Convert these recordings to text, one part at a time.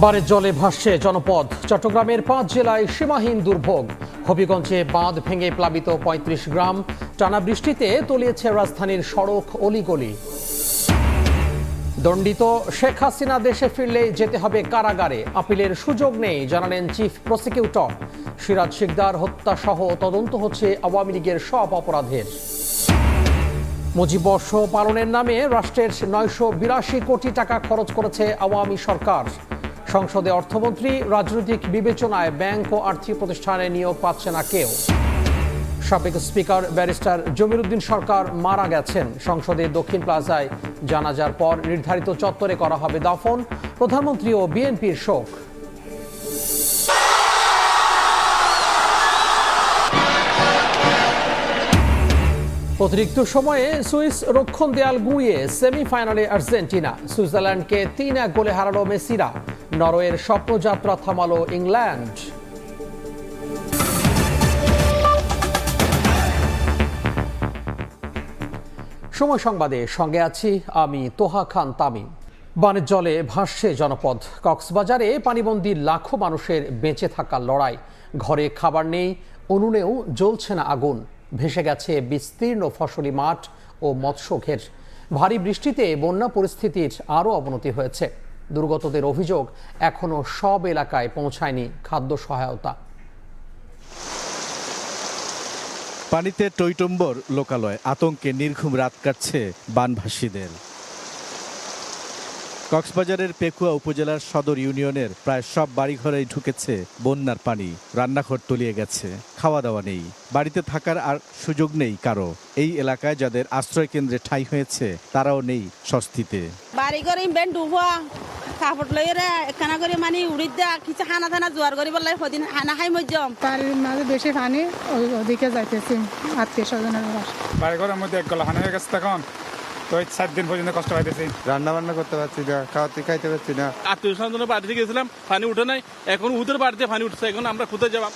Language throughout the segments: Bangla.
বানের জলে ভাসছে জনপদ। চট্টগ্রামের 5 জেলায় সীমাহীন দুর্ভোগ। হবিগঞ্জে বাঁধ ভেঙে প্লাবিত 35 গ্রাম। টানা বৃষ্টিতে তলিয়েছে রাজধানীর সড়ক অলিগলি। দণ্ডিত শেখ হাসিনা দেশে ফিরলে যেতে হবে কারাগারে, আপিলের সুযোগ নেই জানালেন চিফ প্রসিকিউটর। সিরাজ শিকদার হত্যা সহ তদন্ত হচ্ছে আওয়ামী লীগের সব অপরাধের। মুজিববর্ষ পালনের নামে রাষ্ট্রের 982 কোটি টাকা খরচ করেছে আওয়ামী সরকার। সংসদে অর্থমন্ত্রী, রাজনৈতিক বিবেচনায় ব্যাংক ও আর্থিক প্রতিষ্ঠানে নিয়োগ পাচ্ছে না কেউ। সাবেক স্পিকার ব্যারিস্টার জমির উদ্দিন সরকার মারা গেছেন। সংসদের দক্ষিণ প্লাজায় জানাজার পর নির্ধারিত চত্বরে করা হবে দাফন। প্রধানমন্ত্রী ও বিএনপির শোক। অতিরিক্ত সময়ে সুইস রক্ষণ দেয়াল গুঁড়িয়ে সেমিফাইনালে আর্জেন্টিনা। সুইজারল্যান্ডকে 3-1 গোলে হারালো মেসিরা। নরওয়ের স্বপ্নযাত্রা থামালো ইংল্যান্ড। সময় সংবাদে সঙ্গে আছি আমি তোহা খান তামিম। বানের জলে ভাসছে জনপদ। কক্সবাজারে পানিবন্দী লাখো মানুষের বেঁচে থাকার লড়াই। ঘরে খাবার নেই, উনুনেও জ্বলছে না আগুন। ভেসে গেছে বিস্তীর্ণ ফসলি মাঠ ও মৎস্যঘের। ভারী বৃষ্টিতে বন্যা পরিস্থিতির আরও অবনতি হয়েছে। দুর্গতদের অভিযোগ, এখনো সব এলাকায় পৌঁছায়নি খাদ্য সহায়তা। পানিতে টইটম্বর লোকালয়, আতঙ্কে নির্ঘুম রাত কাটছে বানভাসীদের। কক্সবাজারের পেকুয়া উপজেলার সদর ইউনিয়নের প্রায় সব বাড়িঘরেই ঢুকেছে বন্যার পানি। রান্নাঘর তলিয়ে গেছে, খাওয়া দাওয়া নেই, বাড়িতে থাকার আর সুযোগ নেই কারো। এই এলাকায় যাদের আশ্রয় কেন্দ্রে ঠাঁই হয়েছে তারাও নেই স্বস্তিতে। বাড়িঘর ইমবেন ডুবুয়া কাপড় লইরে একখানা করে মানে উড়ি দা কিছু খানা থানা জোয়ার করি বললাই সদিন খানা খাই মজ্জম। বাড়ির মাঝে বেশি পানি, ওদিকে যাইতেছি আত্মীয় স্বজনের বাসা। বাড়িঘরের মধ্যে এক গলা হানি হয়ে গেছে তখন, তো 7 দিন পর্যন্ত কষ্ট পাইতেছি। রান্না বান্না করতে পারছি না, খাইতে পারছি না। আত্মীয় স্বজনের বাড়িতে গেছিলাম, পানি উঠে নাই, এখন উদের বাড়িতে পানি উঠছে, এখন আমরা কোথায় যাব?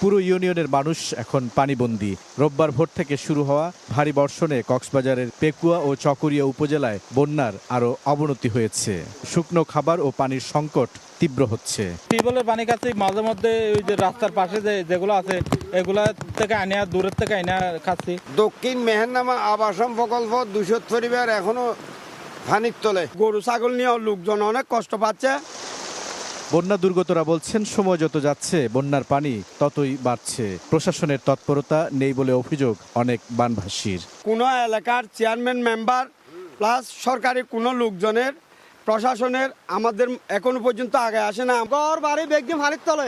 পুরো ইউনিয়নের মানুষ এখন পানিবন্দী। রোববার ভোর থেকে শুরু হওয়া ভারী বর্ষণে কক্সবাজারের পেকুয়া ও চকরিয়া উপজেলায় বন্যার আরও অবনতি হয়েছে। শুকনো খাবার ও পানির সংকট তীব্র হচ্ছে। টিউবওয়েলের পানি খাচ্ছি, মাঝে মধ্যে ওই যে রাস্তার পাশে যেগুলো আছে এগুলা থেকে আনিয়া, দূরের থেকে আনিয়া খাচ্ছি। দক্ষিণ মেহেরনামা আবাসন প্রকল্প 200 পরিবার এখনো পানির তলে। গরু ছাগল নিয়ে লোকজন অনেক কষ্ট পাচ্ছে। বন্যা দুর্গতরা বলছেন, সময় যত যাচ্ছে বন্যার পানি ততই বাড়ছে। প্রশাসনের তৎপরতা নেই বলে অভিযোগ অনেক বানভাসীর। কোনো এলাকার চেয়ারম্যান মেম্বার প্লাস সরকারি কোনো লোকজনের প্রশাসনের আমাদের এখনো পর্যন্ত আগে আসে না। ঘর বাড়ি বেগদি পানির তলে,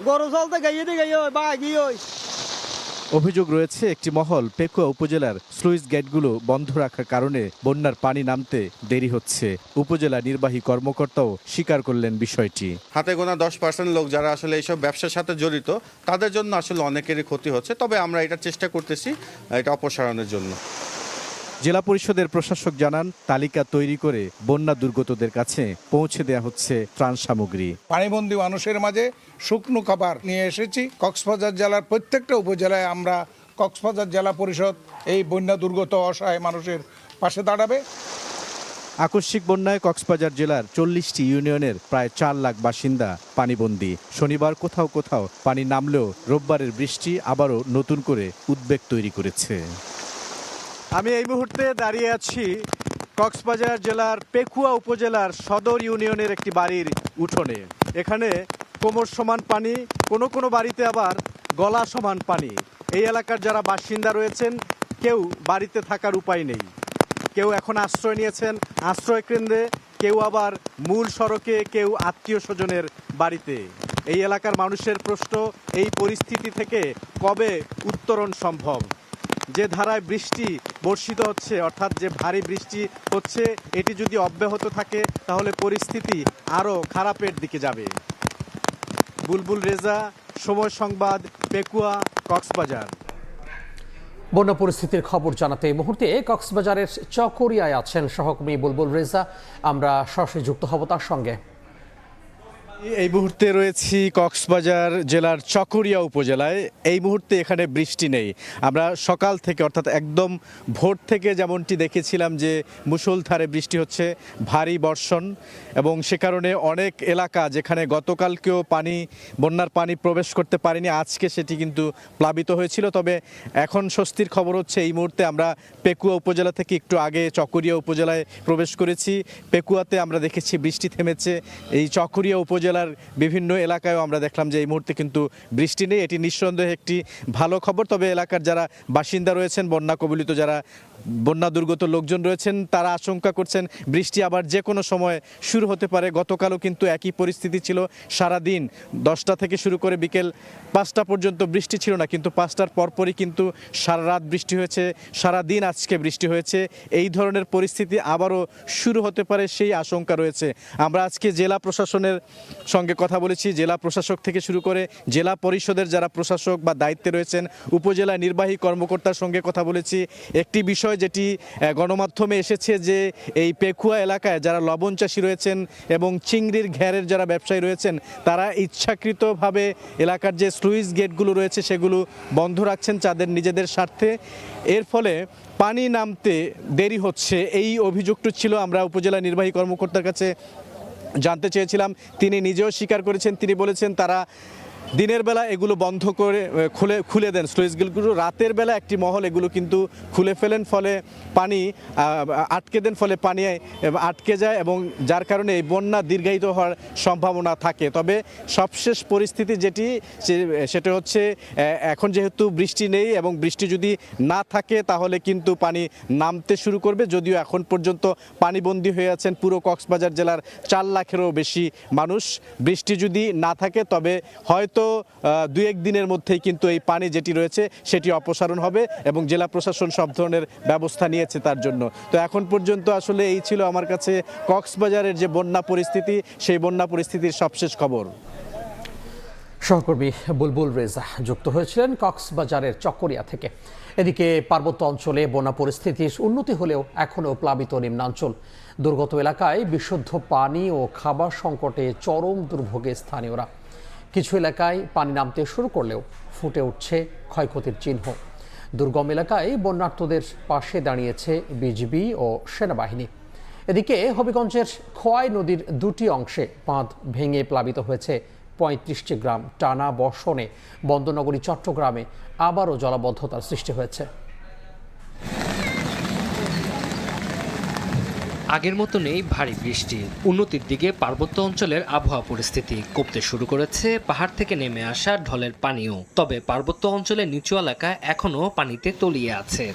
গরু চলতে গাইয়ে বা এগিয়ে। অভিযোগ রয়েছে একটি মহল পেকুয়া উপজেলার স্লুইস গেটগুলো বন্ধ রাখার কারণে বন্যার পানি নামতে দেরি হচ্ছে। উপজেলা নির্বাহী কর্মকর্তাও স্বীকার করলেন বিষয়টি। হাতে গোনা 10% লোক যারা আসলে এইসব ব্যবসার সাথে জড়িত, তাদের জন্য আসলে অনেকেরই ক্ষতি হচ্ছে। তবে আমরা এটা চেষ্টা করতেছি এটা অপসারণের জন্য। জেলা পরিষদের প্রশাসক জানান, তালিকা তৈরি করে বন্যা দুর্গতদের কাছে পৌঁছে দেয়া হচ্ছে ত্রাণ সামগ্রী। পানিবন্দী মানুষের মাঝে শুকনো খাবার নিয়ে এসেছি। কক্সবাজার জেলার প্রত্যেকটা উপজেলায় আমরা কক্সবাজার জেলা পরিষদ এই বন্যা দুর্গত অসহায় মানুষের পাশে দাঁড়াবে। আকস্মিক বন্যায় কক্সবাজার জেলার 40টি ইউনিয়নের প্রায় 4 লাখ বাসিন্দা পানিবন্দী। শনিবার কোথাও কোথাও পানি নামলেও রোববারের বৃষ্টি আবারও নতুন করে উদ্বেগ তৈরি করেছে। আমি এই মুহূর্তে দাঁড়িয়ে আছি কক্সবাজার জেলার পেকুয়া উপজেলার সদর ইউনিয়নের একটি বাড়ির উঠোনে। এখানে কোমর সমান পানি, কোনো বাড়িতে আবার গলা সমান পানি। এই এলাকার যারা বাসিন্দা রয়েছেন, কেউ বাড়িতে থাকার উপায় নেই। কেউ এখন আশ্রয় নিয়েছেন আশ্রয় কেন্দ্রে, কেউ আবার মূল সড়কে, কেউ আত্মীয় স্বজনের বাড়িতে। এই এলাকার মানুষের প্রশ্ন, এই পরিস্থিতি থেকে কবে উত্তরণ সম্ভব? যে ধারায় বৃষ্টি বর্ষিত হচ্ছে, অর্থাৎ যে ভারী বৃষ্টি হচ্ছে, এটি যদি অব্যাহত থাকে তাহলে পরিস্থিতি আরও খারাপের দিকে যাবে। বুলবুল রেজা, সময় সংবাদ, পেকুয়া, কক্সবাজার। বন্যা পরিস্থিতির খবর জানাতে এই মুহূর্তে কক্সবাজারের চকরিয়ায় আছেন সহকর্মী বুলবুল রেজা। আমরা সরাসরি যুক্ত হব তার সঙ্গে। এই মুহূর্তে রয়েছি কক্সবাজার জেলার চকরিয়া উপজেলায়। এই মুহূর্তে এখানে বৃষ্টি নেই। আমরা সকাল থেকে অর্থাৎ একদম ভোর থেকে যেমনটি দেখেছিলাম যে মুষলধারে বৃষ্টি হচ্ছে, ভারী বর্ষণ, এবং সে কারণে অনেক এলাকা যেখানে গতকালকেও বন্যার পানি প্রবেশ করতে পারেনি, আজকে সেটি কিন্তু প্লাবিত হয়েছিল। তবে এখন স্বস্তির খবর হচ্ছে এই মুহূর্তে আমরা পেকুয়া উপজেলা থেকে একটু আগে চকরিয়া উপজেলায় প্রবেশ করেছি। পেকুয়াতে আমরা দেখেছি বৃষ্টি থেমেছে। এই চকরিয়া উপজেলার বিভিন্ন এলাকায়ও আমরা দেখলাম যে এই মুহূর্তে কিন্তু বৃষ্টি নেই। এটি নিঃসন্দেহে একটি ভালো খবর। তবে এলাকার যারা বাসিন্দা রয়েছেন, বন্যা কবলিত যারা বন্যা দুর্গত লোকজন রয়েছেন, তারা আশঙ্কা করছেন বৃষ্টি আবার যে কোনো সময় শুরু হতে পারে। গতকালও কিন্তু একই পরিস্থিতি ছিল, সারাদিন 10টা থেকে শুরু করে বিকেল 5টা পর্যন্ত বৃষ্টি ছিল না, কিন্তু 5টার পরপরই কিন্তু সারা রাত বৃষ্টি হয়েছে, সারাদিন আজকে বৃষ্টি হয়েছে। এই ধরনের পরিস্থিতি আবারও শুরু হতে পারে সেই আশঙ্কা রয়েছে। আমরা আজকে জেলা প্রশাসনের সঙ্গে কথা বলেছি, জেলা প্রশাসক থেকে শুরু করে জেলা পরিষদের যারা প্রশাসক বা দায়িত্বে রয়েছেন, উপজেলা নির্বাহী কর্মকর্তার সঙ্গে কথা বলেছি। একটি বিষয় যেটি গণমাধ্যমে এসেছে যে এই পেকুয়া এলাকায় যারা লবণ চাষী রয়েছেন এবং চিংড়ির ঘেরের যারা ব্যবসায়ী রয়েছেন, তারা ইচ্ছাকৃতভাবে এলাকার যে স্লুইস গেটগুলো রয়েছে সেগুলো বন্ধ রাখছেন তাদের নিজেদের স্বার্থে। এর ফলে পানি নামতে দেরি হচ্ছে, এই অভিযোগটি ছিল। আমরা উপজেলা নির্বাহী কর্মকর্তার কাছে জানতে চেয়েছিলাম, তিনি নিজেও স্বীকার করেছেন। তিনি বলেছেন তারা দিনের বেলা এগুলো বন্ধ করে খুলে দেন স্লুইস গেটগুলো, রাতের বেলা একটি মহল এগুলো কিন্তু খুলে ফেলেন, ফলে পানি আটকে দেন, ফলে পানি আটকে যায় এবং যার কারণে এই বন্যা দীর্ঘায়িত হওয়ার সম্ভাবনা থাকে। তবে সবশেষ পরিস্থিতি যেটি সেটা হচ্ছে এখন যেহেতু বৃষ্টি নেই এবং বৃষ্টি যদি না থাকে তাহলে কিন্তু পানি নামতে শুরু করবে। যদিও এখন পর্যন্ত পানিবন্দী হয়ে আছেন পুরো কক্সবাজার জেলার 4 লাখেরও বেশি মানুষ। বৃষ্টি যদি না থাকে তবে হয়তো 2-1 দিনের মধ্যেই কিন্তু এই পানি যেটি রয়েছে সেটি অপসারণ হবে এবং জেলা প্রশাসন সব ধরনের ব্যবস্থা নিয়েছে তার জন্য। তো এখন পর্যন্ত আসলে এই ছিল আমার কাছে কক্সবাজারের যে বন্যা পরিস্থিতি, সেই বন্যা পরিস্থিতির সবশেষ খবর। সহকর্মী বুলবুল রেজা যুক্ত হয়েছিলেন কক্সবাজারের চকরিয়া থেকে। এদিকে পার্বত্য অঞ্চলে বন্যা পরিস্থিতির উন্নতি হলেও এখনও প্লাবিত নিম্নাঞ্চল। দুর্গত এলাকায় বিশুদ্ধ পানি ও খাবার সংকটে চরম দুর্ভোগে স্থানীয়রা। কিছু এলাকায় পানি নামতে শুরু করলেও ফুটে উঠছে ক্ষয়ক্ষতির চিহ্ন। দুর্গম এলাকায় বন্যার্তদের পাশে দাঁড়িয়েছে বিজিবি ও সেনাবাহিনী। এদিকে হবিগঞ্জের খোয়াই নদীর 2টি অংশে বাঁধ ভেঙে প্লাবিত হয়েছে 35টি গ্রাম। টানা বর্ষণে বন্দরনগরী চট্টগ্রামে আবারও জলাবদ্ধতার সৃষ্টি হয়েছে। আগের মতো নেই ভারী বৃষ্টি। উন্নতির দিকে পার্বত্য অঞ্চলের আবহাওয়া পরিস্থিতি। কমতে শুরু করেছে পাহাড় থেকে নেমে আসা ঢলের পানিও। তবে পার্বত্য অঞ্চলের নিচু এলাকা এখনও পানিতে তলিয়ে আছে।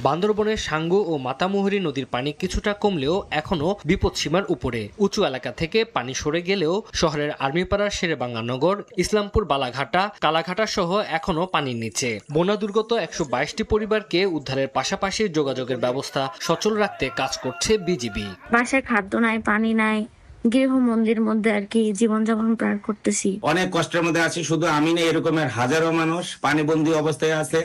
বান্দরবনের সাঙ্গু ও মাতামুহুরী নদীর পানি কিছুটা কমলেও এখনও বিপদসীমার উপরে। উঁচু এলাকা থেকে পানি সরে গেলেও শহরের আর্মিপাড়ার শেরেবাঙ্গানগর, ইসলামপুর, বালাঘাটা, কালাঘাটা সহ এখনও পানির নিচে। বন্যা দুর্গত 122টি পরিবারকে উদ্ধারের পাশাপাশি যোগাযোগের ব্যবস্থা সচল রাখতে কাজ করছে বিজিবি। বাসায় খাদ্য নাই, পানি নাই, গৃহ মন্দির মধ্যে আর কি জীবনযাপন পার করতেছি। অনেক কষ্টের মধ্যে আছি। শুধু আমি না, এরকমের হাজারো মানুষ পানিবন্দী অবস্থায় আছে।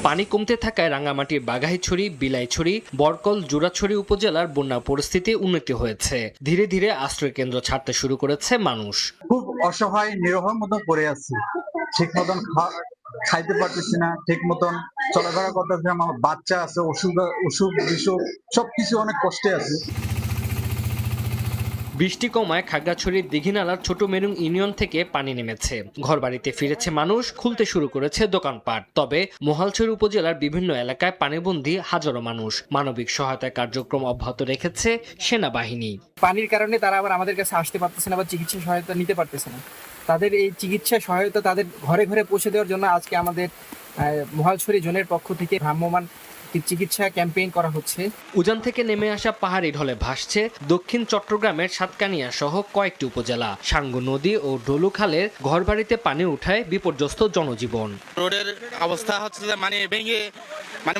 পানি কমতে থাকায় রাঙ্গামাটির বাঘাইছড়ি, বিলাইছড়ি, বরকল, জুরাছড়ি উপজেলার বন্যা পরিস্থিতি উন্নতি হয়েছে। ধীরে ধীরে আশ্রয় কেন্দ্র ছাড়তে শুরু করেছে মানুষ। খুব অসহায় নিরহর মতো পড়ে আছি। ঠিক মতন খাইতে পারতেছি না, ঠিক মতন চলাফেরা করতেছি। আমার বাচ্চা আছে, অসুখ বিসুখ সবকিছু অনেক কষ্টে আছে। বৃষ্টি কমায় খাগড়াছড়ির দিঘিনালার ছোট মেরুং ইউনিয়ন থেকে পানি নেমেছে। ঘরবাড়িতে ফিরেছে মানুষ, খুলতে শুরু করেছে দোকানপাট। তবে মহালছড়ি উপজেলার বিভিন্ন এলাকায় পানিবন্দী হাজারো মানুষ। মানবিক সহায়তা কার্যক্রম অব্যাহত রেখেছে সেনাবাহিনী। পানির কারণে তারা আবার আমাদের কাছে আসতে পারতেছে না বা চিকিৎসা সহায়তা নিতে পারতেছে না। তাদের এই চিকিৎসা সহায়তা তাদের ঘরে ঘরে পৌঁছে দেওয়ার জন্য আজকে আমাদের মহালছড়ি জোনের পক্ষ থেকে ভ্রাম্যমাণ চিকিৎসা ক্যাম্পেইন করা হচ্ছে। উজান থেকে নেমে আসা পাহাড়ি ঢলে ভাসছে দক্ষিণ চট্টগ্রামের সাতকানিয়া সহ কয়েকটি উপজেলা। সাঙ্গু নদী ও ডলুখালের ঘরবাড়িতে পানি উঠায় বিপর্যস্ত জনজীবন। রোডের অবস্থা হচ্ছে যে ভেঙে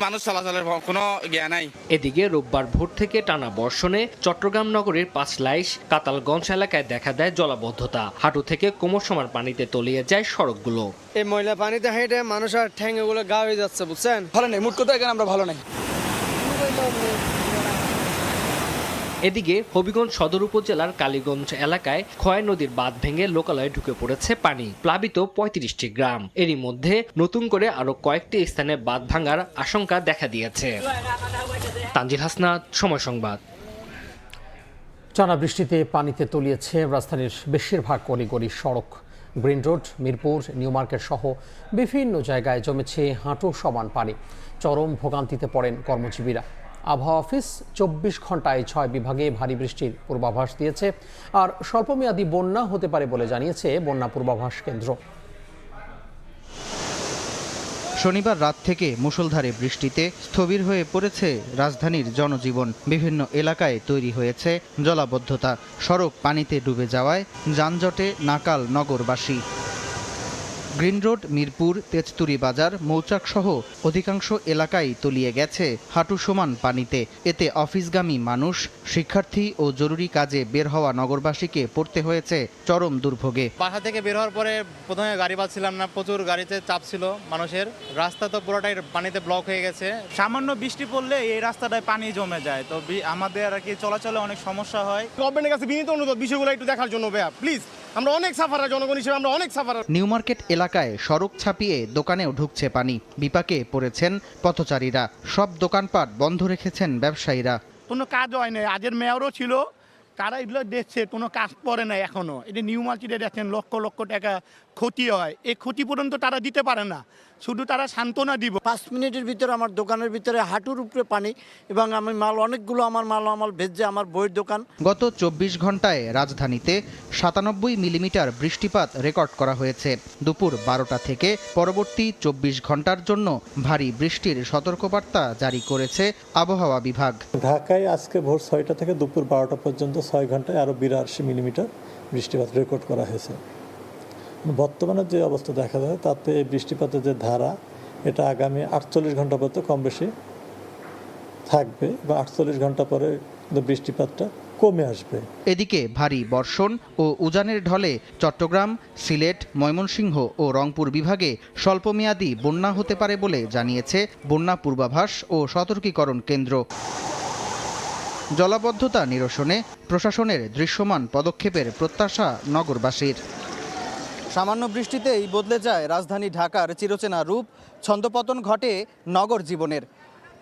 মানুষ চলাচলের কোনো জ্ঞান নাই। এদিকে রোববার ভোর থেকে টানা বর্ষণে চট্টগ্রাম নগরীর 5 লাইশ, কাতালগঞ্জ এলাকায় দেখা দেয় জলাবদ্ধতা। হাঁটু থেকে কোমর সমান পানিতে তলিয়ে যায় সড়কগুলো। এই ময়লা পানিতে হেঁটে মানুষ আর ঠ্যাং এগুলো গা হয়ে যাচ্ছে, বুঝছেন? ভালো নেই, মুট কথা এখানে আমরা ভালো নেই। এদিকে হবিগঞ্জ সদর উপজেলার কালীগঞ্জ এলাকায় খোয়াই নদীর বাঁধ ভেঙে লোকালয়ে ঢুকে পড়েছে পানি, প্লাবিত ৩৫টি গ্রাম। এরই মধ্যে নতুন করে আরো কয়েকটি স্থানে বাঁধ ভাঙার আশঙ্কা দেখা দিয়েছে। তানজিল হাসনাত, সময় সংবাদ। টানা বৃষ্টিতে পানিতে তলিয়েছে রাজধানীর বেশিরভাগ অলিগলি সড়ক। Green road, Mirpur, new market সহ বিভিন্ন জায়গায় জমেছে হাঁটু সমান পানি। চরম ভোগান্তিতে পড়েন কর্মজীবীরা। আবহাওয়া অফিস ২৪ ঘন্টায় ৬ বিভাগে ভারী বৃষ্টির পূর্বাভাস দিয়েছে, আর স্বল্পমেয়াদী বন্যা হতে পারে বলে জানিয়েছে বন্যা পূর্বাভাস কেন্দ্র। শনিবার রাত থেকে মুষলধারে বৃষ্টিতে স্থবির হয়ে পড়েছে রাজধানীর জনজীবন। বিভিন্ন এলাকায় তৈরি হয়েছে জলাবদ্ধতা। সড়ক পানিতে ডুবে যাওয়ায় যানজটে নাকাল নগরবাসী। গ্রিন রোড, মিরপুর, তেজতুরি বাজার, মৌচাক সহ অধিকাংশ এলাকায় তলিয়ে গেছে হাঁটু সমান পানিতে। এতে অফিসগামী মানুষ, শিক্ষার্থী ও জরুরি কাজে বের হওয়া নগরবাসীকে পড়তে হয়েছে চরম দুর্ভোগে। বাসা থেকে বের হওয়ার পরে প্রথমে গাড়ি পাচ্ছিলাম না, প্রচুর গাড়িতে চাপ ছিল মানুষের। রাস্তা তো পুরোটাই পানিতে ব্লক হয়ে গেছে। সামান্য বৃষ্টি পড়লে এই রাস্তাটায় পানি জমে যায়, তো আমাদের আর কি চলাচলে অনেক সমস্যা হয়। গভর্নমেন্টের কাছে বিনীত অনুরোধ বিষয়গুলো একটু দেখার জন্য ভাইয়া, প্লিজ। আমরা অনেক সাফারার, জনগণ হিসেবে আমরা অনেক সাফারার। নিউ মার্কেট এলাকায় সড়ক ছাপিয়ে দোকানেও ঢুকছে পানি। বিপাকে পড়েছেন পথচারীরা। সব দোকানপাট বন্ধ রেখেছেন ব্যবসায়ীরা। কোনো কাজ হয় না। আগের মেয়রও ছিল, তারা এগুলো দেখছে, কোনো কাজ করে না এখনো। এটা নিউ মার্কেটে দেখেন লক্ষ লক্ষ টাকা ক্ষতি হয়, এই ক্ষতি পর্যন্ত তারা দিতে পারে না, শুধু তারা সান্ত্বনা দিব। 5 মিনিটের ভিতরে আমার দোকানের ভিতরে হাঁটুর উপরে পানি, এবং আমি অনেকগুলো আমার মাল ভেজে আমার বইয়ের দোকান। গত ২৪ ঘন্টায় রাজধানীতে ৯৭ মিলিমিটার বৃষ্টিপাত রেকর্ড করা হয়েছে। দুপুর ১২টা থেকে পরবর্তী ২৪ ঘন্টার জন্য ভারী বৃষ্টির সতর্কবার্তা জারি করেছে আবহাওয়া বিভাগ। ঢাকায় আজকে ভোর ৬টা থেকে দুপুর ১২টা পর্যন্ত ৬ ঘন্টায় আরও ৮২ মিলিমিটার বৃষ্টিপাত রেকর্ড করা হয়েছে। বর্তমানে যে অবস্থা দেখা যায় তাতে এই বৃষ্টিপাতের যে ধারা, এটা আগামী ৪৮ ঘন্টা পর্যন্ত কম বেশি থাকবে, এবং ৪৮ ঘন্টা পরে বৃষ্টিপাতটা কমে আসবে। এদিকে ভারী বর্ষণ ও উজানের ঢলে চট্টগ্রাম, সিলেট, ময়মনসিংহ ও রংপুর বিভাগে স্বল্পমেয়াদী বন্যা হতে পারে বলে জানিয়েছে বন্যা পূর্বাভাস ও সতর্কীকরণ কেন্দ্র। জলাবদ্ধতা নিরসনে প্রশাসনের দৃশ্যমান পদক্ষেপের প্রত্যাশা নগরবাসীর। সামান্য বৃষ্টিতেই বদলে যায় রাজধানী ঢাকার চিরচেনা রূপ, ছন্দপতন ঘটে নগর জীবনের।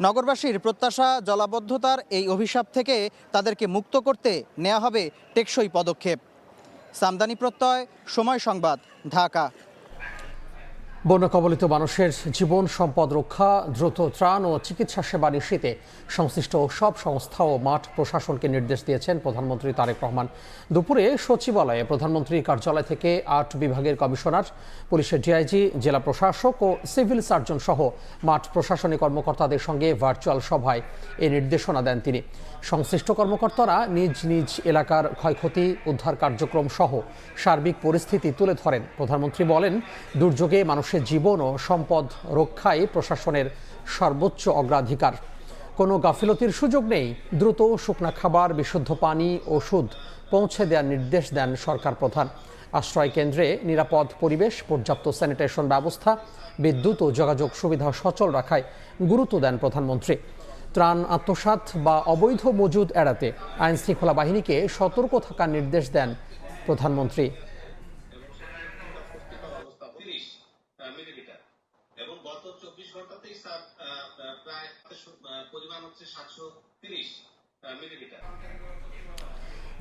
নগরবাসীর প্রত্যাশা, জলাবদ্ধতার এই অভিশাপ থেকে তাদেরকে মুক্ত করতে নেওয়া হবে টেকসই পদক্ষেপ। সামদানি প্রত্যয়, সময় সংবাদ, ঢাকা। বন্যা কবলিত মানুষের জীবন সম্পদ রক্ষা, দ্রুত ত্রাণ ও চিকিৎসা সেবা নিশ্চিতে সংশ্লিষ্ট সব সংস্থা ও মাঠ প্রশাসনকে নির্দেশ দিয়েছেন প্রধানমন্ত্রী তারেক রহমান। দুপুরে সচিবালয়ে প্রধানমন্ত্রীর কার্যালয় থেকে ৮ বিভাগের কমিশনার, পুলিশের ডিআইজি, জেলা প্রশাসক ও সিভিল সার্জন সহ মাঠ প্রশাসনিক কর্মকর্তাদের সঙ্গে ভার্চুয়াল সভায় এই নির্দেশনা দেন তিনি। সংশ্লিষ্ট কর্মকর্তারা নিজ নিজ এলাকার ক্ষয়ক্ষতি, উদ্ধার কার্যক্রম সহ সার্বিক পরিস্থিতি তুলে ধরেন। প্রধানমন্ত্রী বলেন, দুর্যোগে মানুষের জীবন ও সম্পদ রক্ষায় প্রশাসনের সর্বোচ্চ অগ্রাধিকার। কোনো গাফিলতির সুযোগ নেই। দ্রুত শুকনা খাবার, বিশুদ্ধ পানি, ওষুধ পৌঁছে দেওয়ার নির্দেশ দেন সরকার প্রধান। আশ্রয় কেন্দ্রে নিরাপদ পরিবেশ, পর্যাপ্ত স্যানিটেশন ব্যবস্থা, বিদ্যুৎ ও যোগাযোগ সুবিধা সচল রাখায় গুরুত্ব দেন প্রধানমন্ত্রী। ত্রাণ আত্মসাৎ বা অবৈধ মজুদ এড়াতে আইন শৃঙ্খলা বাহিনীকে সতর্ক থাকার নির্দেশ দেন প্রধানমন্ত্রী।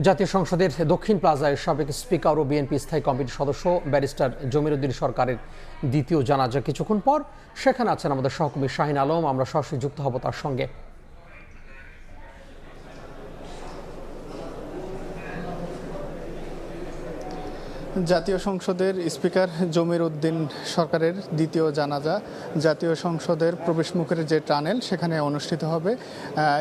জাতীয় সংসদের দক্ষিণ প্লাজায় সাবেক স্পিকার ও বিএনপি স্থায়ী কমিটির সদস্য ব্যারিস্টার জমির উদ্দিন সরকারের দ্বিতীয় জানাজা কিছুক্ষণ পর। সেখানে আছেন আমাদের সহকর্মী শাহিন আলম। আমরা সরাসরি যুক্ত হব তার সঙ্গে। জাতীয় সংসদের স্পিকার জমির উদ্দিন সরকারের দ্বিতীয় জানাজা জাতীয় সংসদের প্রবেশমুখের যে টানেল সেখানে অনুষ্ঠিত হবে।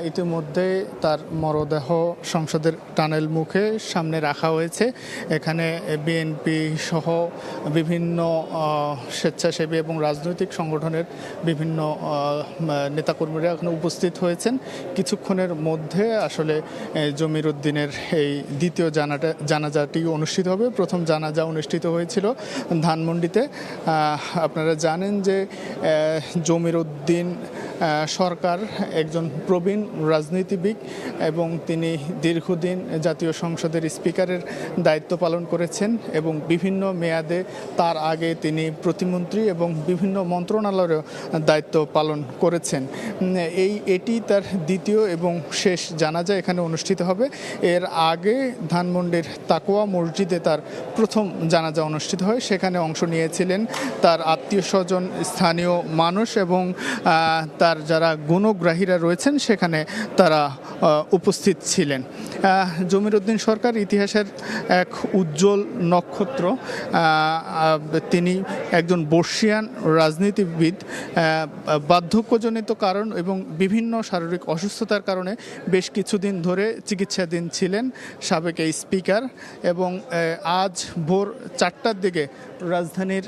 ইতিমধ্যে তার মরদেহ সংসদের টানেল মুখে সামনে রাখা হয়েছে। এখানে বিএনপি সহ বিভিন্ন স্বেচ্ছাসেবী এবং রাজনৈতিক সংগঠনের বিভিন্ন নেতাকর্মীরা এখানে উপস্থিত হয়েছেন। কিছুক্ষণের মধ্যে আসলে জমির উদ্দিনের এই দ্বিতীয় জানাজাটি অনুষ্ঠিত হবে। প্রথম জানাজা অনুষ্ঠিত হয়েছিল ধানমন্ডিতে। আপনারা জানেন যে জমির উদ্দিন সরকার একজন প্রবীণ রাজনীতিবিদ এবং তিনি দীর্ঘদিন জাতীয় সংসদের স্পিকারের দায়িত্ব পালন করেছেন এবং বিভিন্ন মেয়াদে তার আগে তিনি প্রতিমন্ত্রী এবং বিভিন্ন মন্ত্রণালয়ের দায়িত্ব পালন করেছেন। এটি তার দ্বিতীয় এবং শেষ জানাজা এখানে অনুষ্ঠিত হবে। এর আগে ধানমন্ডির তাকওয়া মসজিদে তার প্রথম জানাজা অনুষ্ঠিত হয়, সেখানে অংশ নিয়েছিলেন তার আত্মীয় স্বজন, স্থানীয় মানুষ এবং তার যারা গুণগ্রাহীরা রয়েছেন সেখানে তারা উপস্থিত ছিলেন। জমির উদ্দিন সরকার ইতিহাসের এক উজ্জ্বল নক্ষত্র। তিনি একজন বর্ষিয়ান রাজনীতিবিদ। বার্ধক্যজনিত কারণ এবং বিভিন্ন শারীরিক অসুস্থতার কারণে বেশ কিছুদিন ধরে চিকিৎসাধীন ছিলেন সাবেক এই স্পিকার এবং আজ ভোর 4টার দিকে রাজধানীর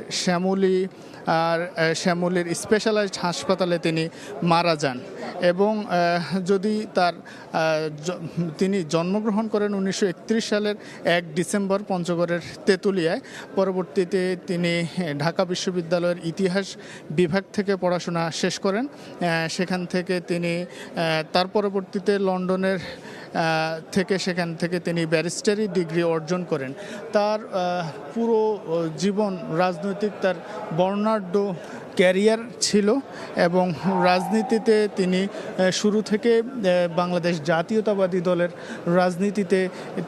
শ্যামলীর স্পেশালাইজড হাসপাতালে তিনি মারা যান এবং যদি তিনি জন্মগ্রহণ করেন 1931 সালের 1 ডিসেম্বর পঞ্চগড়ের তেঁতুলিয়ায়। পরবর্তীতে তিনি ঢাকা বিশ্ববিদ্যালয়ের ইতিহাস বিভাগ থেকে পড়াশোনা শেষ করেন। সেখান থেকে তিনি তার পরবর্তীতে লন্ডনের সেখান থেকে তিনি ব্যারিস্টারি ডিগ্রি অর্জন করেন। তার পুরো জীবন রাজনৈতিক তার বর্ণাঢ্য ক্যারিয়ার ছিল এবং রাজনীতিতে তিনি শুরু থেকে বাংলাদেশ জাতীয়তাবাদী দলের রাজনীতিতে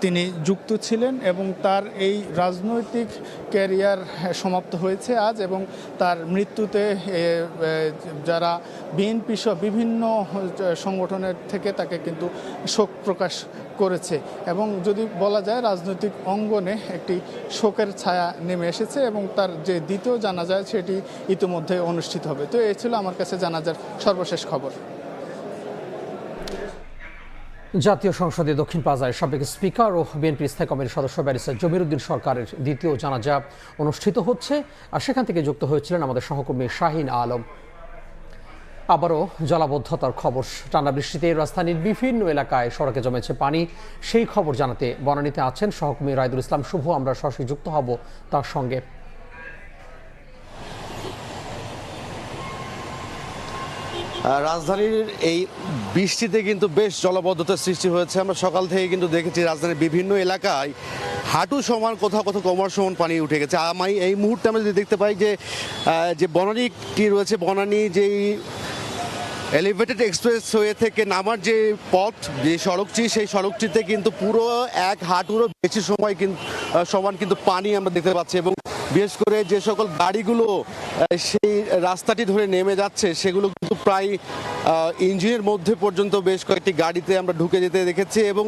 তিনি যুক্ত ছিলেন এবং তার এই রাজনৈতিক ক্যারিয়ার সমাপ্ত হয়েছে আজ এবং তার মৃত্যুতে যারা বিএনপি সহ বিভিন্ন সংগঠনের থেকে তাকে কিন্তু শোক প্রকাশ করেছে এবং যদি বলা যায় রাজনৈতিক অঙ্গনে একটি শোকের ছায়া নেমে এসেছে এবং তার যে দ্বিতীয় জানাজা সেটি ইতিমধ্যে অনুষ্ঠিত হবে। তো এই ছিল আমার কাছে জানাজার সর্বশেষ খবর। জাতীয় সংসদে দক্ষিণ প্লাজায় সাবেক স্পিকার ও বিএনপি স্থায়ী কমিটির সদস্য ব্যারিস্টার জমির উদ্দিন সরকারের দ্বিতীয় জানাজা অনুষ্ঠিত হচ্ছে আর সেখান থেকে যুক্ত হয়েছিলেন আমাদের সহকর্মী শাহিন আলম। আবারও জলাবদ্ধতার খবর। টানা বৃষ্টিতে রাজধানীর বিভিন্ন এলাকায় সড়কে জমেছে পানি, সেই খবর জানাতে বনানীতে আছেন সহকর্মী রায়দুল ইসলাম শুভ। আমরা সরাসরি যুক্ত হব তার সঙ্গে। রাজধানীর এই বৃষ্টিতে কিন্তু বেশ জলাবদ্ধতার সৃষ্টি হয়েছে। আমরা সকাল থেকে কিন্তু দেখেছি রাজধানীর বিভিন্ন এলাকায় হাঁটু সমান কোথাও কোথাও কোমর সমান পানি উঠে গেছে। আমি এই মুহূর্তে আমরা যদি দেখতে পাই যে বনানীটি রয়েছে, বনানী যেই এলিভেটেড এক্সপ্রেসওয়ে থেকে নামার যে পথ, যে সড়কটি, সেই সড়কটিতে কিন্তু পুরো এক হাঁটুরও বেশি সমান কিন্তু পানি আমরা দেখতে পাচ্ছি এবং বিশেষ করে যে সকল গাড়িগুলো সেই রাস্তাটি ধরে নেমে যাচ্ছে সেগুলো কিন্তু প্রায় ইঞ্জিনের মধ্যে পর্যন্ত বেশ কয়েকটি গাড়িতে আমরা ঢুকে যেতে দেখেছি এবং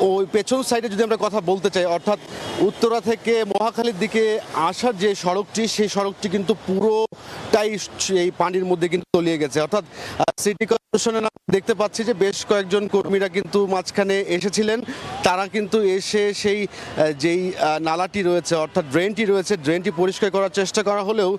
ওই পেছন সাইডে যদি আমরা কথা বলতে চাই, অর্থাৎ উত্তরা থেকে মহাখালীর দিকে আসার যে সড়কটি, সেই সড়কটি কিন্তু পুরোটাই এই পানির মধ্যে কিন্তু তলিয়ে গেছে। অর্থাৎ সিটি কর্পোরেশনে দেখতে পাচ্ছি যে বেশ কয়েকজন কর্মীরা কিন্তু মাঝখানে এসেছিলেন, তারা কিন্তু এসে সেই যেই নালাটি রয়েছে অর্থাৎ ড্রেনটি রয়েছে, ড্রেনটি পরিষ্কার করার চেষ্টা করা হলেও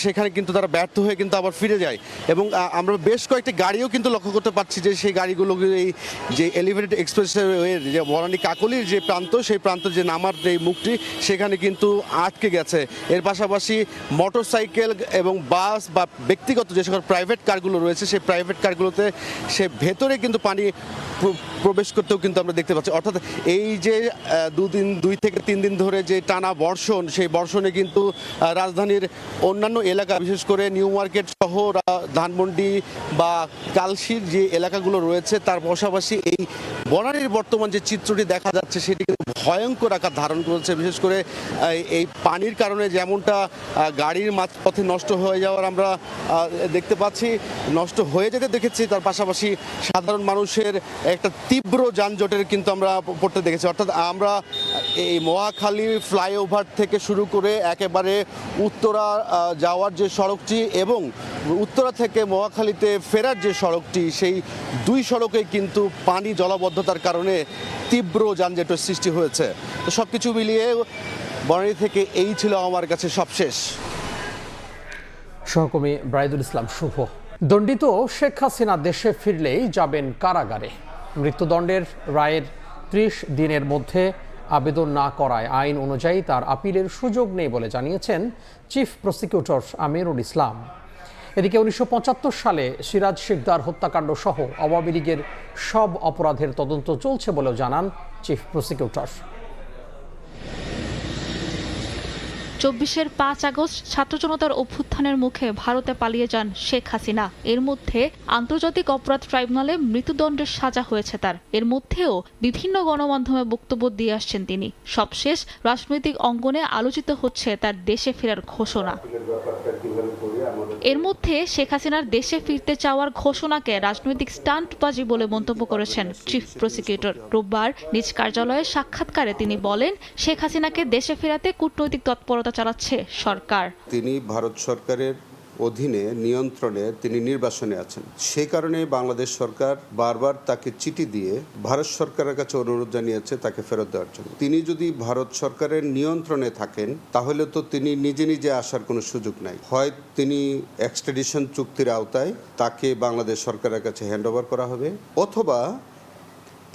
সেখানে কিন্তু তারা ব্যর্থ হয়ে কিন্তু আবার ফিরে যায় এবং আমরা বেশ কয়েকটি গাড়িও কিন্তু লক্ষ্য করতে পারছি যে সেই গাড়িগুলো এই যে এলিভেটেড এক্সপ্রেসওয়ের যে বনানী কাকলির যে প্রান্ত, সেই প্রান্ত যে নামার যে মুখটি সেখানে কিন্তু আটকে গেছে। এর পাশাপাশি মোটরসাইকেল এবং বাস বা ব্যক্তিগত যে সকল প্রাইভেট কারগুলো রয়েছে সেই প্রাইভেট কারগুলোতে সে ভেতরে কিন্তু পানি প্রবেশ করতেও কিন্তু আমরা দেখতে পাচ্ছি। অর্থাৎ এই যে 2 থেকে 3 দিন ধরে যে টানা বর্ষণ, সেই বর্ষণে কিন্তু রাজধানীর অন্যান্য এলাকা বিশেষ করে নিউ মার্কেট সহ ধানমন্ডি বা কালশির যে এলাকাগুলো রয়েছে তার পাশাপাশি এই বনানীর বর্তমান যে চিত্রটি দেখা যাচ্ছে সেটি কিন্তু ভয়ঙ্কর আকার ধারণ করেছে। বিশেষ করে এই পানির কারণে যেমনটা গাড়ির মাঝপথে নষ্ট হয়ে যাওয়ার আমরা দেখতে পাচ্ছি, নষ্ট হয়ে যেতে দেখেছি, তার পাশাপাশি সাধারণ মানুষের একটা তীব্র যানজটের কিন্তু আমরা পড়তে দেখেছি। অর্থাৎ আমরা এই মহাখালী ফ্লাইওভার থেকে শুরু করে একেবারে উত্তরা যাওয়ার যে সড়কটি এবং উত্তরা থেকে মহাখালীতে ফেরার যে সড়কটি, সেই 2 সড়কে কিন্তু পানি জলাবদ্ধতার কারণে তীব্র যানজটের সৃষ্টি হয়েছে। তো সব কিছু মিলিয়ে বনানী থেকে এই ছিল আমার কাছে সবশেষ। সহকর্মী রায়দুল ইসলাম শুভ। দণ্ডিত শেখ হাসিনা দেশে ফিরলেই যাবেন কারাগারে। মৃত্যুদণ্ডের রায়ের 30 দিনের মধ্যে আবেদন না করায় আইন অনুযায়ী তার আপিলের সুযোগ নেই বলে জানিয়েছেন চিফ প্রসিকিউটর আমিরুল ইসলাম। এদিকে 1975 সালে সিরাজ শিকদার হত্যাকাণ্ড সহ আওয়ামী লীগের সব অপরাধের তদন্ত চলছে বলেও জানান চিফ প্রসিকিউটর। 24-এর 5 আগস্ট ছাত্র জনতার অভ্যুত্থানের মুখে ভারতে পালিয়ে যান শেখ হাসিনা। এর মধ্যে আন্তর্জাতিক অপরাধ ট্রাইব্যুনালে মৃত্যুদণ্ডের সাজা হয়েছে তার। এর মধ্যেও বিভিন্ন গণমাধ্যমে বক্তব্য দিয়ে আসছেন তিনি। সবশেষ রাজনৈতিক অঙ্গনে আলোচিত হচ্ছে তার দেশে ফেরার ঘোষণা। এর মধ্যে শেখ হাসিনার দেশে ফিরতে চাওয়ার ঘোষণাকে রাজনৈতিক স্টান্টবাজি বলে মন্তব্য করেছেন চিফ প্রসিকিউটর। রোববার নিজ কার্যালয়ে সাক্ষাৎকারে তিনি বলেন, শেখ হাসিনাকে দেশে ফেরাতে কূটনৈতিক তৎপরতা চালাচ্ছে সরকার। তিনি ভারত সরকারের অধীনে নিয়ন্ত্রণে তিনি নির্বাসনে আছেন। সেই কারণে বাংলাদেশ সরকার বারবার তাকে চিঠি দিয়ে ভারত সরকারের কাছে অনুরোধ জানিয়েছে তাকে ফেরত দেওয়ার জন্য। তিনি যদি ভারত সরকারের নিয়ন্ত্রণে থাকেন তাহলে তো তিনি নিজে নিজে আসার কোনো সুযোগ নাই। হয় তিনি এক্সট্রাডিশন চুক্তির আওতায় তাকে বাংলাদেশ সরকারের কাছে হ্যান্ডওভার করা হবে, অথবা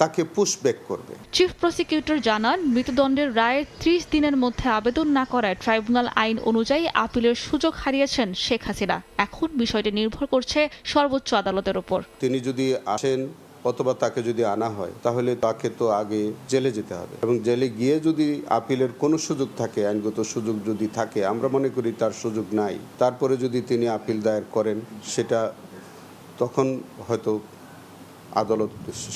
তাকে পুশব্যাক করবে। চিফ প্রসিকিউটর জানান, মৃত্যুদণ্ডের রায়ে 30 দিনের মধ্যে আবেদন না করায় ট্রাইব্যুনাল আইন অনুযায়ী আপিলের সুযোগ হারিয়েছেন শেখ হাসিনা। এখন বিষয়টি নির্ভর করছে সর্বোচ্চ আদালতের উপর। তিনি যদি আসেন অথবা তাকে যদি আনা হয় তাহলে তাকে তো আগে জেলে যেতে হবে, এবং জেলে গিয়ে যদি আপিলের কোনো সুযোগ থাকে, আইনগত সুযোগ যদি থাকে, আমরা মনে করি তার সুযোগ নাই, তারপরে যদি তিনি আপিল দায়ের করেন সেটা তখন হয়তো আদালত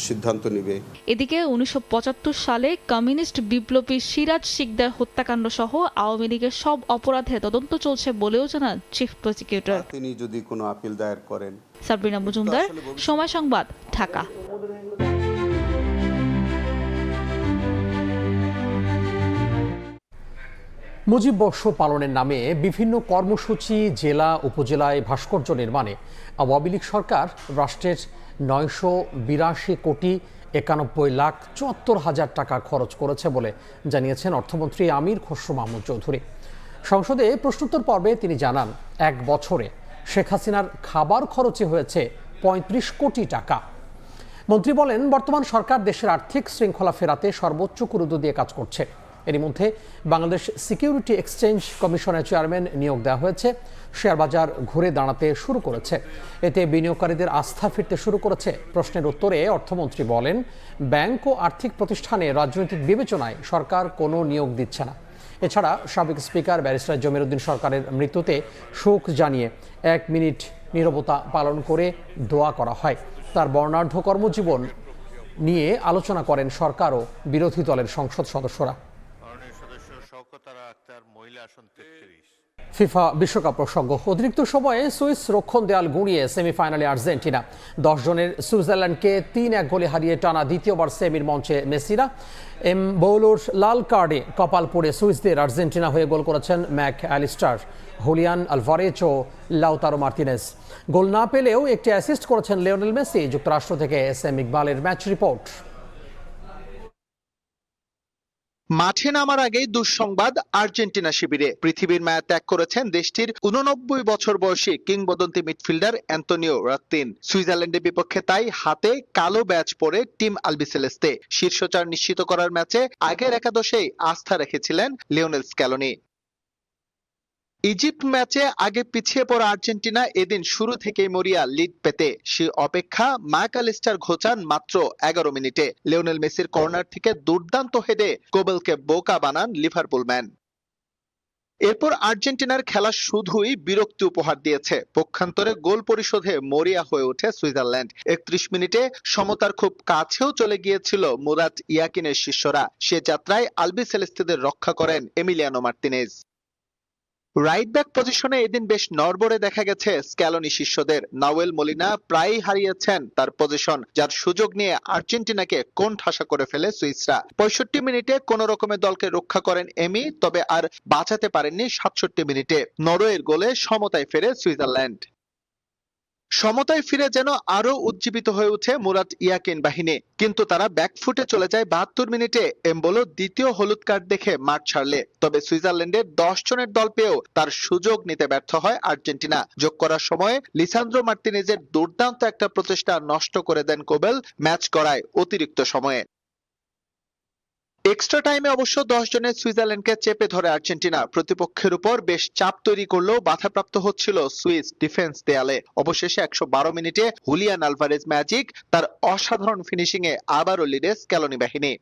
সিদ্ধান্ত নেবে। এদিকে 1975 সালে কমিউনিস্ট বিপ্লবী সিরাজ শিকদার হত্যাকাণ্ড সহ আওয়ামী লীগের সব অপরাধে তদন্ত চলছে বলেও জানান চিফ প্রসিকিউটর। তিনি যদি কোনো আপিল দায়ের করেন। সাবরিনা মজুমদার, সময় সংবাদ, ঢাকা। মুজিব বর্ষ পালনের নামে বিভিন্ন কর্মসূচি জেলা উপজেলায় ভাস্কর্য নির্মাণে আওয়ামী লীগ সরকার রাষ্ট্রের 982,91,74,000 টাকা খরচ করেছে বলে জানিয়েছেন অর্থমন্ত্রী আমির খসরু মাহমুদ চৌধুরী। সংসদে প্রশ্নোত্তর পর্বে তিনি জানান, এক বছরে শেখ হাসিনার খাবার খরচে হয়েছে 35 কোটি টাকা। মন্ত্রী বলেন, বর্তমান সরকার দেশের আর্থিক শৃঙ্খলা ফেরাতে সর্বোচ্চ গুরুত্ব দিয়ে কাজ করছে। এরই মধ্যে বাংলাদেশ সিকিউরিটি এক্সচেঞ্জ কমিশনের চেয়ারম্যান নিয়োগ দেওয়া হয়েছে। শেয়ার বাজার ঘুরে দাঁড়াতে শুরু করেছে, এতে বিনিয়োগকারীদের আস্থা ফিরতে শুরু করেছে। প্রশ্নের উত্তরে অর্থমন্ত্রী বলেন, ব্যাংক ও আর্থিক প্রতিষ্ঠানে রাজনৈতিক বিবেচনায় সরকার কোনো নিয়োগ দিচ্ছে না। এছাড়া সাবেক স্পিকার ব্যারিস্টার জমির উদ্দিন সরকারের মৃত্যুতে শোক জানিয়ে 1 মিনিট নীরবতা পালন করে দোয়া করা হয়। তার বর্ণাঢ্য কর্মজীবন নিয়ে আলোচনা করেন সরকার ও বিরোধী দলের সংসদ সদস্যরা। ফিফা বিশ্বকাপ প্রসঙ্গ। অতিরিক্ত সময়ে সুইস রক্ষণ দেয়াল গুঁড়িয়ে সেমিফাইনালে আর্জেন্টিনা। 10 জনের সুইজারল্যান্ডকে 3-1 গোলে হারিয়ে টানা দ্বিতীয়বার সেমির মঞ্চে মেসিরা। এমবোলোর লাল কার্ডে কপাল পড়ে সুইসদের আর্জেন্টিনা হয়ে গোল করেছেন ম্যাক অ্যালিস্টার, হুলিয়ান আলভারেজ ও লাউতারো মার্তিনেজ। গোল না পেলেও একটি অ্যাসিস্ট করেছেন লিওনেল মেসি। যুক্তরাষ্ট্র থেকে SM ইকবালের ম্যাচ রিপোর্ট। মাঠে নামার আগেই দুঃসংবাদ আর্জেন্টিনা শিবিরে। পৃথিবীর মায়া ত্যাগ করেছেন দেশটির 89 বছর বয়সী কিংবদন্তি মিডফিল্ডার অ্যান্তোনিও রাত্তিন। সুইজারল্যান্ডের বিপক্ষে তাই হাতে কালো ব্যাজ পরে টিম আলবিসেলেস্তে। শীর্ষ 4 নিশ্চিত করার ম্যাচে আগের একাদশেই আস্থা রেখেছিলেন লিওনেল স্ক্যালোনি। ইজিপ্ট ম্যাচে আগে পিছিয়ে পড়া আর্জেন্টিনা এদিন শুরু থেকেই মরিয়া লিড পেতে। সে অপেক্ষা ম্যাক অ্যালিস্টার ঘোচান মাত্র 11 মিনিটে। লিওনেল মেসির কর্নার থেকে দুর্দান্ত হেডে কোবেলকে বোকা বানান লিভারপুল ম্যান। এরপর আর্জেন্টিনার খেলা শুধুই বিরক্তি উপহার দিয়েছে। পক্ষান্তরে গোল পরিশোধে মরিয়া হয়ে ওঠে সুইজারল্যান্ড। 31 মিনিটে সমতার খুব কাছেও চলে গিয়েছিল মুরাত ইয়াকিনের শিষ্যরা। সে যাত্রায় আলবিসেলেস্তেদের রক্ষা করেন এমিলিয়ানো মার্তিনেজ। রাইট ব্যাক পজিশনে এদিন বেশ নড়বড়ে দেখা গেছে স্ক্যালোনি শিষ্যদের। নাওয়েল মলিনা প্রায়ই হারিয়েছেন তার পজিশন, যার সুযোগ নিয়ে আর্জেন্টিনাকে কোণঠাসা করে ফেলে সুইসরা। 65 মিনিটে কোন রকমের দলকে রক্ষা করেন এমি, তবে আর বাঁচাতে পারেননি 67 মিনিটে। নরওয়ের গোলে সমতায় ফেরে সুইজারল্যান্ড। সমতায় ফিরে যেন আরো উজ্জীবিত হয়ে ওঠে মুরাত ইয়াকিন বাহিনী, কিন্তু তারা ব্যাকফুটে চলে যায় 72 মিনিটে এমবোলো দ্বিতীয় হলুদ কার্ড দেখে মাঠ ছাড়লে। তবে সুইজারল্যান্ডের 10 জনের দল পেয়েও তার সুযোগ নিতে ব্যর্থ হয় আর্জেন্টিনা। যোগ করার সময়ে লিসান্দ্রো মার্তিনেজের দুর্দান্ত একটা প্রচেষ্টা নষ্ট করে দেন কোবেল, ম্যাচ গড়ায় অতিরিক্ত সময়ে। এক্সট্রা টাইমে অবশ্য 10 জনের সুইজারল্যান্ডকে চেপে ধরে আর্জেন্টিনা। প্রতিপক্ষের উপর বেশ চাপ তৈরি করলেও বাধাপ্রাপ্ত হচ্ছিল সুইস ডিফেন্স দেয়ালে। অবশেষে 112 মিনিটে হুলিয়ান আলভারেজ ম্যাজিক তার অসাধারণ ফিনিশিং এ আবারও লিডে স্ক্যালোনি বাহিনী।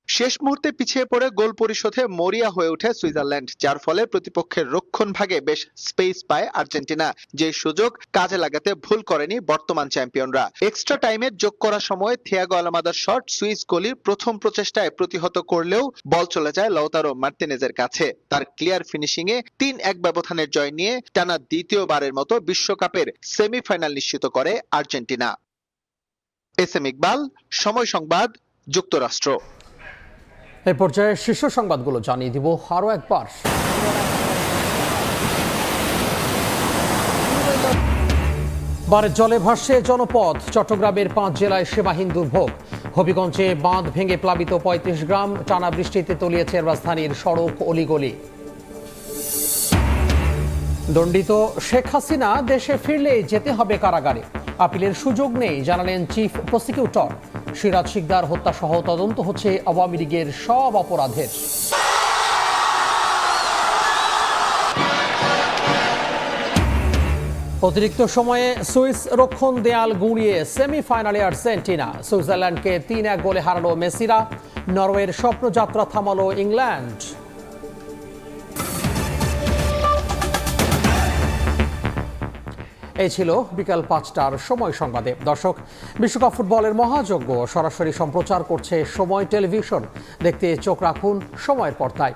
শেষ মুহূর্তে পিছিয়ে পড়ে গোল পরিশোধে মরিয়া হয়ে ওঠে সুইজারল্যান্ড, যার ফলে প্রতিপক্ষের রক্ষণ ভাগে বেশ স্পেস পায় আর্জেন্টিনা, যে সুযোগ কাজে লাগাতে ভুল করেনি বর্তমান চ্যাম্পিয়নরা। এক্সট্রা টাইমের যোগ করার সময় থিয়াগো আলমাদার শট সুইস গোলির প্রথম প্রচেষ্টায় প্রতিহত করলেও বল চলে যায় লাউতারো মার্তিনেজের কাছে। তার ক্লিয়ার ফিনিশিং এ 3-1 ব্যবধানের জয় নিয়ে টানা দ্বিতীয়বারের মতো বিশ্বকাপের সেমিফাইনাল নিশ্চিত করে আর্জেন্টিনা। এস এম ইকবাল, সময় সংবাদ, যুক্তরাষ্ট্র। এই পর্যায়ে শীর্ষ সংবাদগুলো জানিয়ে দিব আরও একবার। বানের জলে ভাসছে জনপদ, চট্টগ্রামের 5 জেলায় সীমাহীন দুর্ভোগ। হবিগঞ্জে বাঁধ ভেঙে প্লাবিত 35 গ্রাম, টানা বৃষ্টিতে তলিয়েছে রাজধানীর সড়ক অলিগলি। দণ্ডিত শেখ হাসিনা দেশে ফিরলেই যেতে হবে কারাগারে, আপিলের সুযোগ নেই জানালেন চিফ প্রসিকিউটর। সিরাজ শিকদার হত্যা সহ তদন্ত হচ্ছে আওয়ামী লীগের সব অপরাধের। অতিরিক্ত সময়ে সুইস রক্ষণ দেয়াল গুঁড়িয়ে সেমিফাইনালে আর্জেন্টিনা। সুইজারল্যান্ডকে 3-1 গোলে হারালো মেসিরা। নরওয়ের স্বপ্নযাত্রা থামালো ইংল্যান্ড। এই ছিল বিকাল 5টার সময় সংবাদে। দর্শক, বিশ্বকাপ ফুটবলের মহাযজ্ঞ সরাসরি সম্প্রচার করছে সময় টেলিভিশন। দেখতে চোখ রাখুন সময়ের পর্দায়।